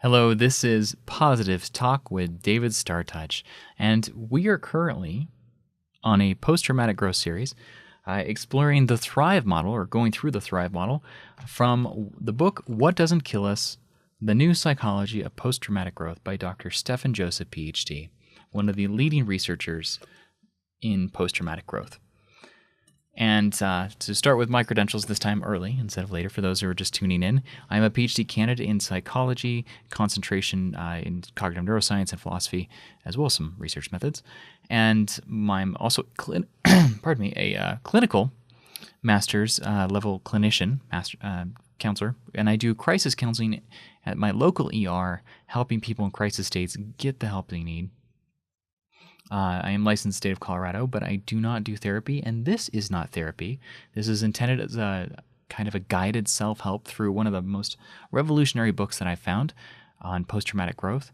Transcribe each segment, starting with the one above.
Hello, this is Positive Talk with David StarrTouch, and we are currently on a post-traumatic growth series exploring the Thrive model, or going through the Thrive model, from the book What Doesn't Kill Us? The New Psychology of Post-Traumatic Growth by Dr. Stephan Joseph, Ph.D., one of the leading researchers in post-traumatic growth. And to start with my credentials this time early instead of later, for those who are just tuning in, I'm a PhD candidate in psychology, concentration in cognitive neuroscience and philosophy, as well as some research methods. And I'm also a clinical master's level clinician, counselor, and I do crisis counseling at my local ER, helping people in crisis states get the help they need. I am licensed in the state of Colorado, but I do not do therapy, and this is not therapy. This is intended as a kind of a guided self-help through one of the most revolutionary books that I've found on post-traumatic growth.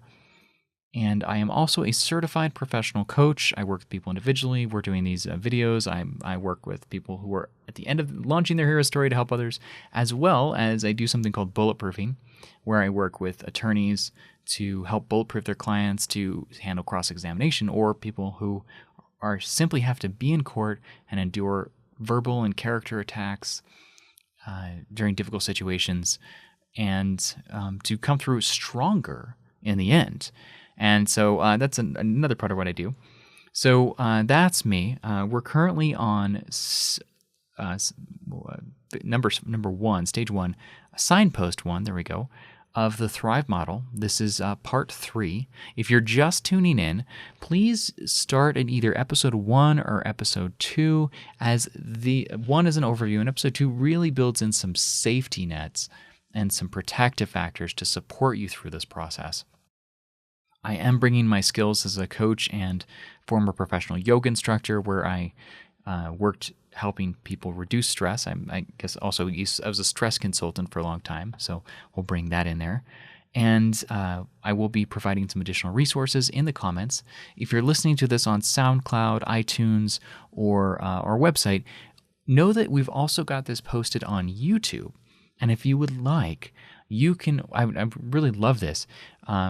And I am also a certified professional coach. I work with people individually. We're doing these videos. I work with people who are at the end of launching their hero story to help others, as well as I do something called bulletproofing, where I work with attorneys to help bulletproof their clients, to handle cross-examination, or people who are simply have to be in court and endure verbal and character attacks during difficult situations, and to come through stronger in the end. And so that's another part of what I do. So that's me. We're currently on number one, stage one, signpost one, there we go, of the Thrive model. This is part 3. If you're just tuning in, please start at either episode 1 or episode 2, as the 1 is an overview and episode 2 really builds in some safety nets and some protective factors to support you through this process. I am bringing my skills as a coach and former professional yoga instructor, where I worked helping people reduce stress. I guess also I was a stress consultant for a long time, so we'll bring that in there. And I will be providing some additional resources in the comments. If you're listening to this on SoundCloud, iTunes, or our website, know that we've also got this posted on YouTube. And if you would like, you can, I really love this.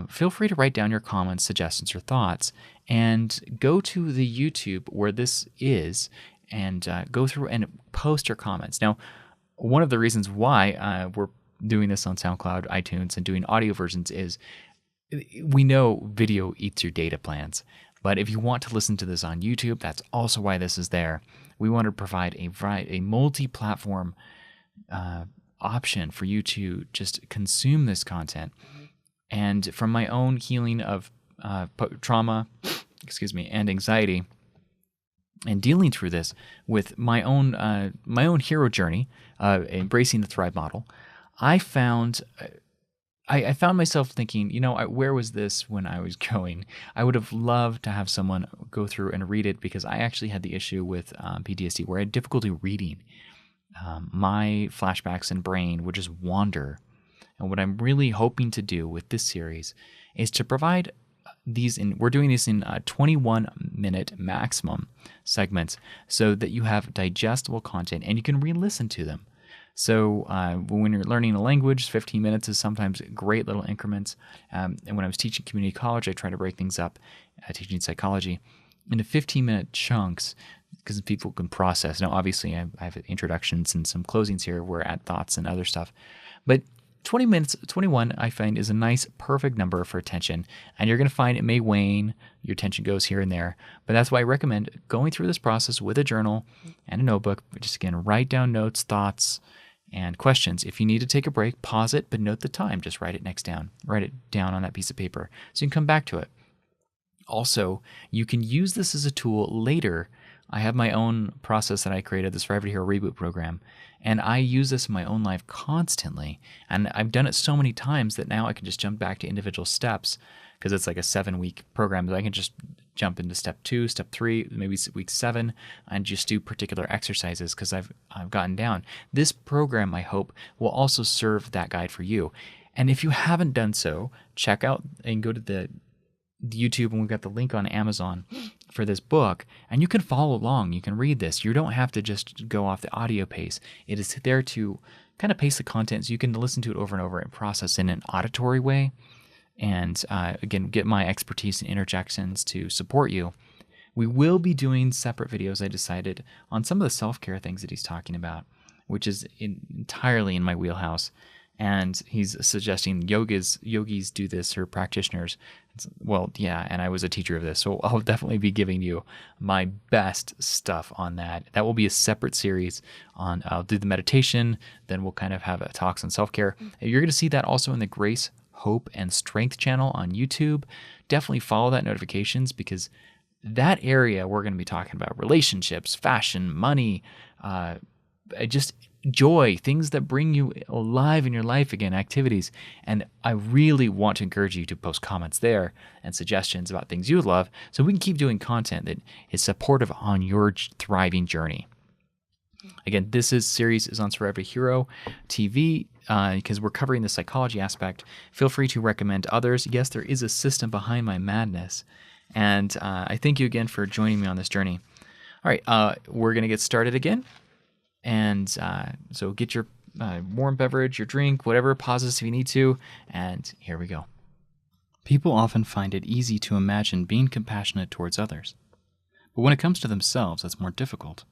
Feel free to write down your comments, suggestions, or thoughts, and go to the YouTube where this is, and go through and post your comments. Now, one of the reasons why we're doing this on SoundCloud, iTunes, and doing audio versions is we know video eats your data plans. But if you want to listen to this on YouTube, that's also why this is there. We want to provide a multi-platform option for you to just consume this content. And from my own healing of trauma, and anxiety, and dealing through this with my own hero journey, embracing the Thrive model, I found myself thinking, where was this when I was going? I would have loved to have someone go through and read it, because I actually had the issue with PTSD where I had difficulty reading. My flashbacks and brain would just wander. And what I'm really hoping to do with this series is to provide we're doing this in 21-minute maximum segments, so that you have digestible content and you can re-listen to them. So when you're learning a language, 15 minutes is sometimes great little increments. And when I was teaching community college, I try to break things up, teaching psychology, into 15-minute chunks, because people can process. Now, obviously, I have introductions and some closings here. We're at thoughts and other stuff. But 20 minutes, 21, I find, is a nice, perfect number for attention. And you're going to find it may wane. Your attention goes here and there. But that's why I recommend going through this process with a journal and a notebook. Just, again, write down notes, thoughts, and questions. If you need to take a break, pause it, but note the time. Just write it down. Write it down on that piece of paper so you can come back to it. Also, you can use this as a tool later. I have my own process that I created, the Survivor to Hero Reboot program, and I use this in my own life constantly. And I've done it so many times that now I can just jump back to individual steps, because it's like a 7-week program that I can just jump into step 2, step 3, maybe week 7, and just do particular exercises because I've gotten down. This program, I hope, will also serve that guide for you. And if you haven't done so, check out and go to the YouTube, and we've got the link on Amazon for this book, and you can follow along. You can read this. You don't have to just go off the audio pace. It is there to kind of pace the content so you can listen to it over and over and process in an auditory way. and again, get my expertise and interjections to support you. We will be doing separate videos, I decided, on some of the self-care things that he's talking about, which is entirely in my wheelhouse. And he's suggesting yogis do this, or practitioners. Well, yeah, and I was a teacher of this, so I'll definitely be giving you my best stuff on that. That will be a separate series on, I'll do the meditation, then we'll kind of have talks on self-care. You're going to see that also in the Grace, Hope, and Strength channel on YouTube. Definitely follow that notifications, because that area we're going to be talking about relationships, fashion, money, just joy, things that bring you alive in your life again, activities. And I really want to encourage you to post comments there and suggestions about things you would love, so we can keep doing content that is supportive on your thriving journey. Again, this series is on Survivor Hero TV because we're covering the psychology aspect. Feel free to recommend others. Yes, there is a system behind my madness. And I thank you again for joining me on this journey. All right, we're going to get started again. And so get your warm beverage, your drink, whatever pauses if you need to. And here we go. People often find it easy to imagine being compassionate towards others. But when it comes to themselves, it's more difficult.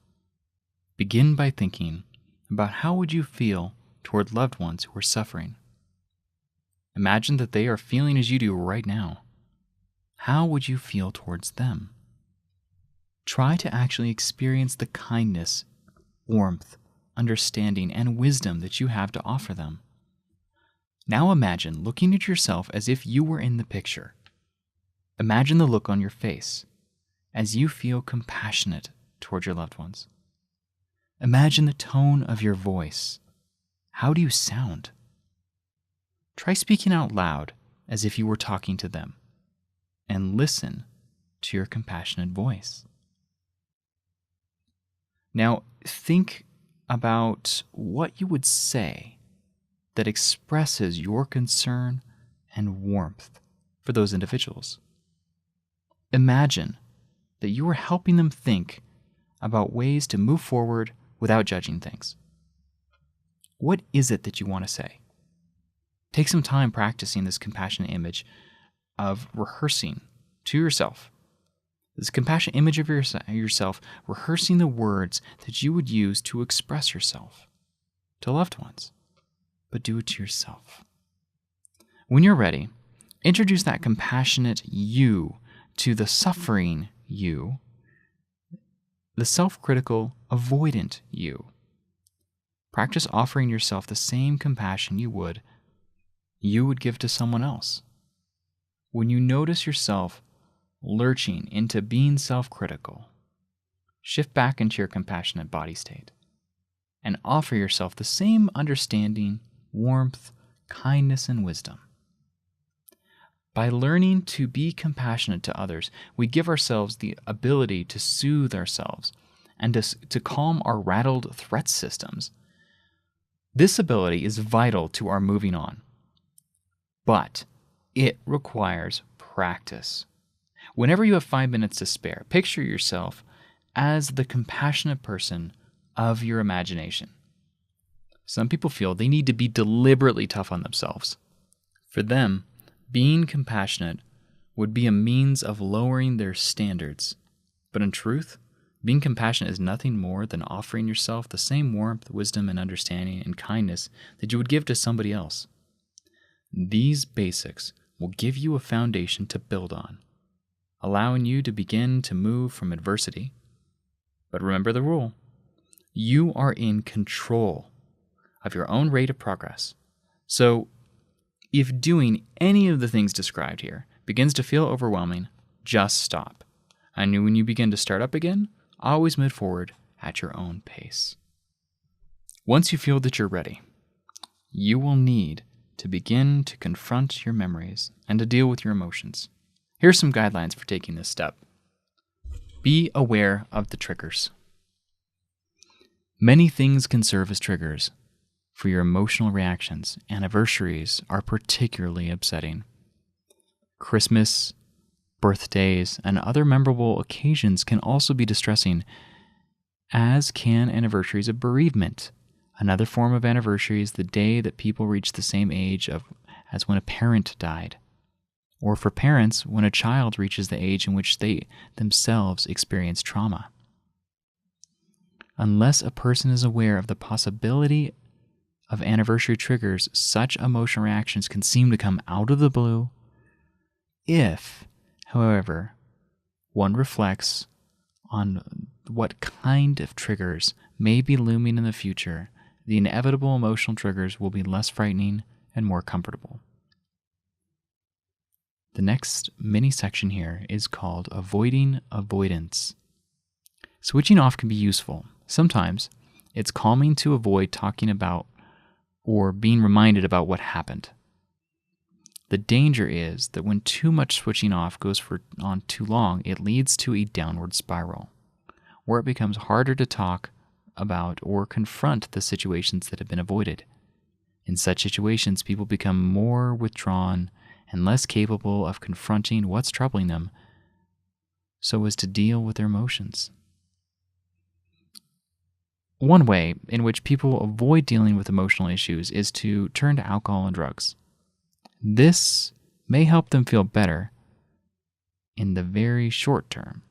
Begin by thinking about how would you feel toward loved ones who are suffering. Imagine that they are feeling as you do right now. How would you feel towards them? Try to actually experience the kindness, warmth, understanding, and wisdom that you have to offer them. Now imagine looking at yourself as if you were in the picture. Imagine the look on your face as you feel compassionate toward your loved ones. Imagine the tone of your voice. How do you sound? Try speaking out loud as if you were talking to them, and listen to your compassionate voice. Now, think about what you would say that expresses your concern and warmth for those individuals. Imagine that you are helping them think about ways to move forward without judging things. What is it that you want to say? Take some time practicing this compassionate image of rehearsing to yourself. This compassionate image of yourself, rehearsing the words that you would use to express yourself to loved ones, but do it to yourself. When you're ready, introduce that compassionate you to the suffering you, the self-critical, avoidant you. Practice offering yourself the same compassion you would give to someone else. When you notice yourself lurching into being self-critical, shift back into your compassionate body state and offer yourself the same understanding, warmth, kindness, and wisdom. By learning to be compassionate to others, we give ourselves the ability to soothe ourselves and to calm our rattled threat systems. This ability is vital to our moving on, but it requires practice. Whenever you have 5 minutes to spare, picture yourself as the compassionate person of your imagination. Some people feel they need to be deliberately tough on themselves. For them, being compassionate would be a means of lowering their standards. But in truth, being compassionate is nothing more than offering yourself the same warmth, wisdom, and understanding and kindness that you would give to somebody else. These basics will give you a foundation to build on, allowing you to begin to move from adversity. But remember the rule. You are in control of your own rate of progress. So, if doing any of the things described here begins to feel overwhelming, just stop. And when you begin to start up again, always move forward at your own pace. Once you feel that you're ready, you will need to begin to confront your memories and to deal with your emotions. Here's some guidelines for taking this step. Be aware of the triggers. Many things can serve as triggers for your emotional reactions. Anniversaries are particularly upsetting. Christmas, birthdays, and other memorable occasions can also be distressing, as can anniversaries of bereavement. Another form of anniversary is the day that people reach the same age as when a parent died. or for parents when a child reaches the age in which they themselves experience trauma. Unless a person is aware of the possibility of anniversary triggers, such emotional reactions can seem to come out of the blue. If, however, one reflects on what kind of triggers may be looming in the future, the inevitable emotional triggers will be less frightening and more comfortable. The next mini section here is called Avoiding Avoidance. Switching off can be useful. Sometimes it's calming to avoid talking about or being reminded about what happened. The danger is that when too much switching off goes on too long, it leads to a downward spiral, where it becomes harder to talk about or confront the situations that have been avoided. In such situations, people become more withdrawn and less capable of confronting what's troubling them so as to deal with their emotions. One way in which people avoid dealing with emotional issues is to turn to alcohol and drugs. This may help them feel better in the very short term,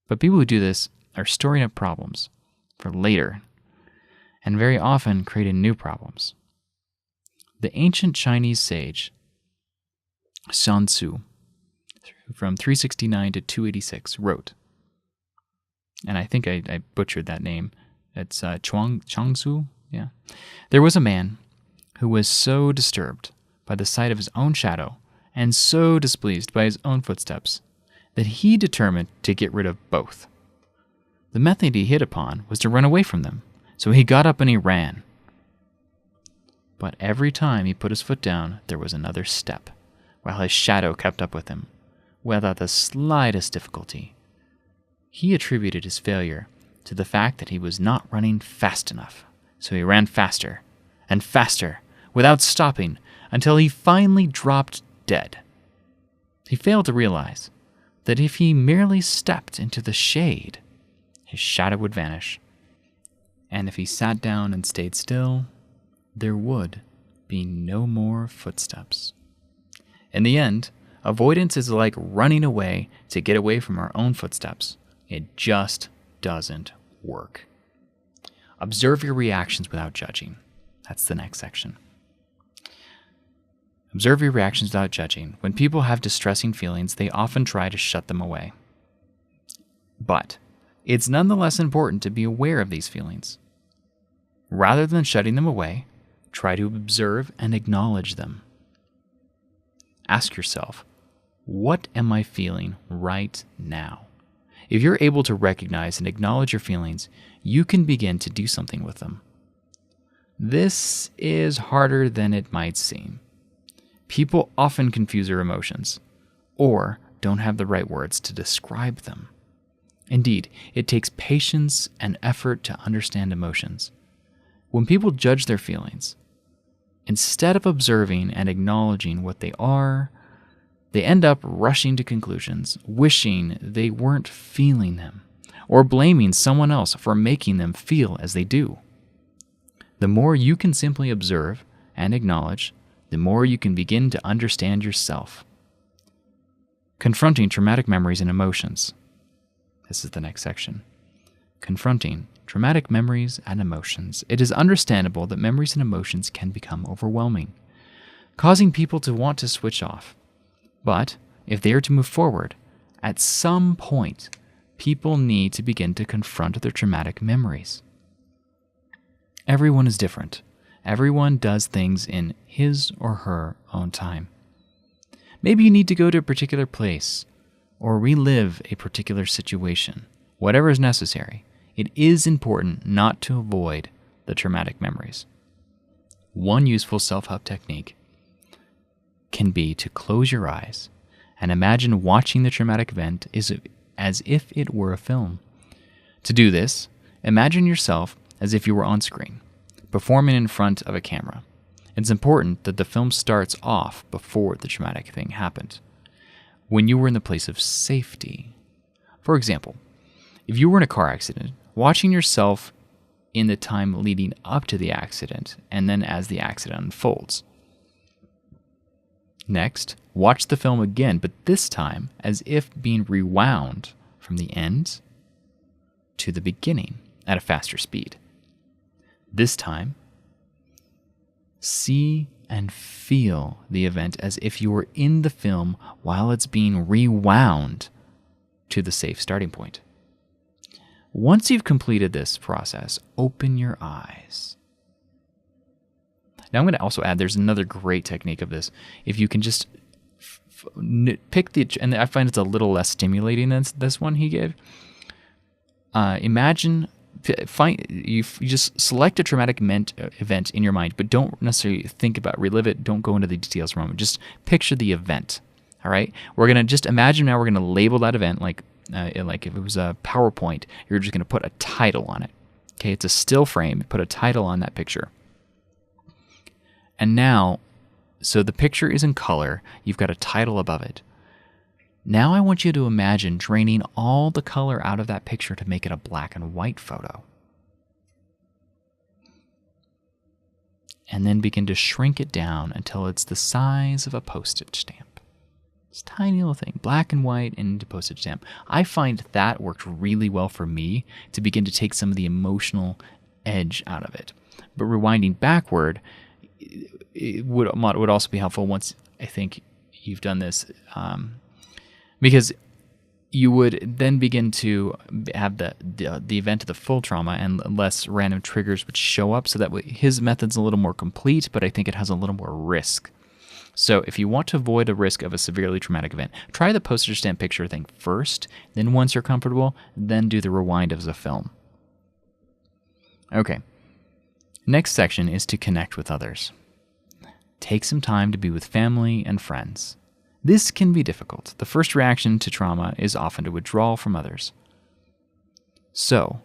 but people who do this are storing up problems for later and very often creating new problems. The ancient Chinese sage Sun Tzu, from 369 to 286, wrote, and I think I butchered that name, it's Chuang-Tzu, yeah. There was a man who was so disturbed by the sight of his own shadow and so displeased by his own footsteps that he determined to get rid of both. The method he hit upon was to run away from them, so he got up and he ran. But every time he put his foot down, there was another step, while his shadow kept up with him, without the slightest difficulty. He attributed his failure to the fact that he was not running fast enough, so he ran faster and faster without stopping until he finally dropped dead. He failed to realize that if he merely stepped into the shade, his shadow would vanish, and if he sat down and stayed still, there would be no more footsteps. In the end, avoidance is like running away to get away from our own footsteps. It just doesn't work. Observe your reactions without judging. That's the next section. Observe your reactions without judging. When people have distressing feelings, they often try to shut them away. But it's nonetheless important to be aware of these feelings. Rather than shutting them away, try to observe and acknowledge them. Ask yourself, what am I feeling right now? If you're able to recognize and acknowledge your feelings, you can begin to do something with them. This is harder than it might seem. People often confuse their emotions, or don't have the right words to describe them. Indeed, it takes patience and effort to understand emotions. When people judge their feelings, instead of observing and acknowledging what they are, they end up rushing to conclusions, wishing they weren't feeling them, or blaming someone else for making them feel as they do. The more you can simply observe and acknowledge, the more you can begin to understand yourself. Confronting traumatic memories and emotions. This is the next section. Confronting traumatic memories and emotions. It is understandable that memories and emotions can become overwhelming, causing people to want to switch off. But if they are to move forward, at some point, people need to begin to confront their traumatic memories. Everyone is different. Everyone does things in his or her own time. Maybe you need to go to a particular place or relive a particular situation. Whatever is necessary, it is important not to avoid the traumatic memories. One useful self-help technique can be to close your eyes and imagine watching the traumatic event as if it were a film. To do this, imagine yourself as if you were on screen, performing in front of a camera. It's important that the film starts off before the traumatic thing happened, when you were in the place of safety. For example, if you were in a car accident, watching yourself in the time leading up to the accident and then as the accident unfolds. Next, watch the film again, but this time as if being rewound from the end to the beginning at a faster speed. This time, see and feel the event as if you were in the film while it's being rewound to the safe starting point. Once you've completed this process, open your eyes. Now I'm going to also add, there's another great technique of this. If you can just pick and I find it's a little less stimulating than this one he gave. You just select a traumatic event in your mind, but don't necessarily think about, relive it. Don't go into the details for a moment. Just picture the event. All right. We're gonna just imagine now. We're gonna label that event like if it was a PowerPoint. You're just gonna put a title on it. Okay. It's a still frame. Put a title on that picture. And now, so the picture is in color. You've got a title above it. Now I want you to imagine draining all the color out of that picture to make it a black and white photo. And then begin to shrink it down until it's the size of a postage stamp. It's a tiny little thing, black and white into postage stamp. I find that worked really well for me to begin to take some of the emotional edge out of it. But rewinding backward, it would also be helpful once I think you've done this, because you would then begin to have the event of the full trauma and less random triggers would show up, so that his method's a little more complete, but I think it has a little more risk. So if you want to avoid the risk of a severely traumatic event, try the postage stamp picture thing first, then once you're comfortable, then do the rewind as a film. Okay. Next section is to connect with others. Take some time to be with family and friends. This can be difficult. The first reaction to trauma is often to withdraw from others. So,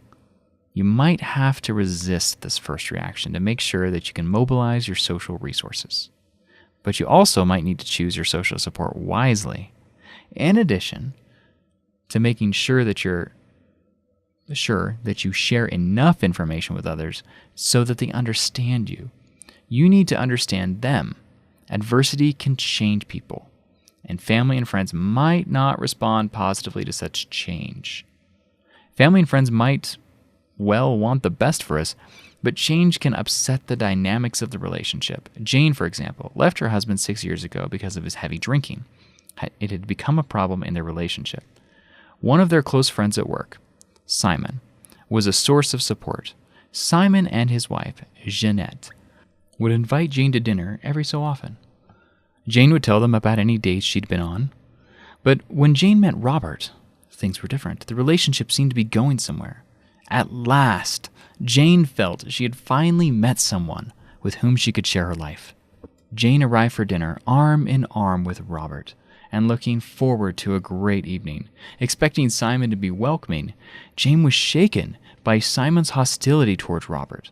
you might have to resist this first reaction to make sure that you can mobilize your social resources. But you also might need to choose your social support wisely, in addition to making sure that you share enough information with others so that they understand you. You need to understand them. Adversity can change people, and family and friends might not respond positively to such change. Family and friends might want the best for us, but change can upset the dynamics of the relationship. Jane, for example, left her husband 6 years ago because of his heavy drinking. It had become a problem in their relationship. One of their close friends at work, Simon, was a source of support. Simon and his wife, Jeanette, would invite Jane to dinner every so often. Jane would tell them about any dates she'd been on. But when Jane met Robert, things were different. The relationship seemed to be going somewhere. At last, Jane felt she had finally met someone with whom she could share her life. Jane arrived for dinner arm in arm with Robert and looking forward to a great evening. Expecting Simon to be welcoming, Jane was shaken by Simon's hostility towards Robert.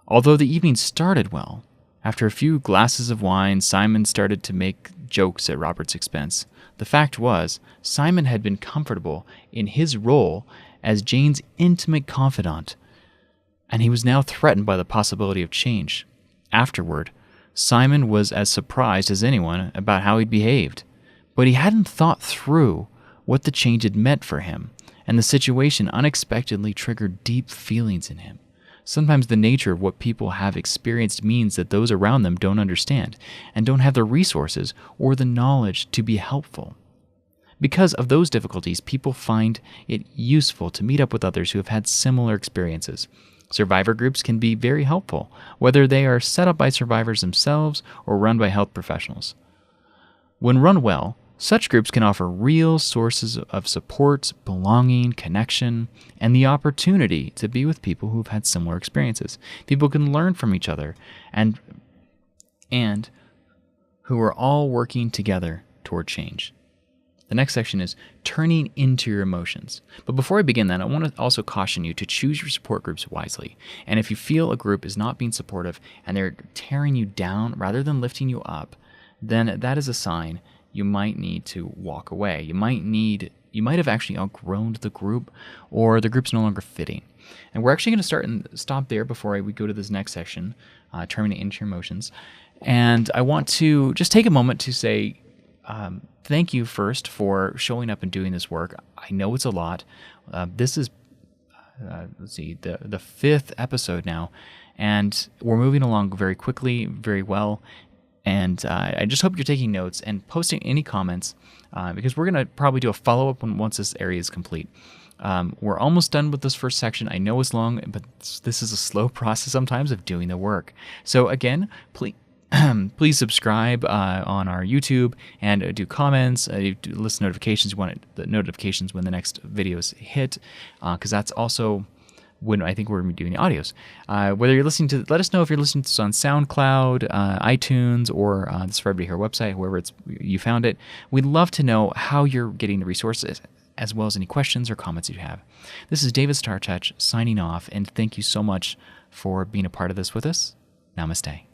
Although the evening started well, after a few glasses of wine, Simon started to make jokes at Robert's expense. The fact was, Simon had been comfortable in his role as Jane's intimate confidant, and he was now threatened by the possibility of change. Afterward, Simon was as surprised as anyone about how he'd behaved, but he hadn't thought through what the change had meant for him, and the situation unexpectedly triggered deep feelings in him. Sometimes the nature of what people have experienced means that those around them don't understand and don't have the resources or the knowledge to be helpful. Because of those difficulties, people find it useful to meet up with others who have had similar experiences. Survivor groups can be very helpful, whether they are set up by survivors themselves or run by health professionals. When run well, such groups can offer real sources of support, belonging, connection, and the opportunity to be with people who've had similar experiences. People can learn from each other and who are all working together toward change. The next section is turning into your emotions. But before I begin that, I want to also caution you to choose your support groups wisely. And if you feel a group is not being supportive and they're tearing you down rather than lifting you up, then that is a sign you might need to walk away. You might have actually outgrown the group, or the group's no longer fitting. And we're actually going to stop there before we go to this next section, turning into your emotions. And I want to just take a moment to say thank you first for showing up and doing this work. I know it's a lot. This is, let's see, the fifth episode now, and we're moving along very quickly, very well. And I just hope you're taking notes and posting any comments because we're going to probably do a follow-up once this area is complete. We're almost done with this first section. I know it's long, but this is a slow process sometimes of doing the work. So again, please subscribe on our YouTube and do comments, do list notifications. You want the notifications when the next videos hit, because that's also when I think we're going to be doing the audios. Whether you're listening to, let us know if you're listening to this on SoundCloud, iTunes, or the For Everybody Here website, wherever you found it. We'd love to know how you're getting the resources, as well as any questions or comments you have. This is David StarrTouch signing off, and thank you so much for being a part of this with us. Namaste.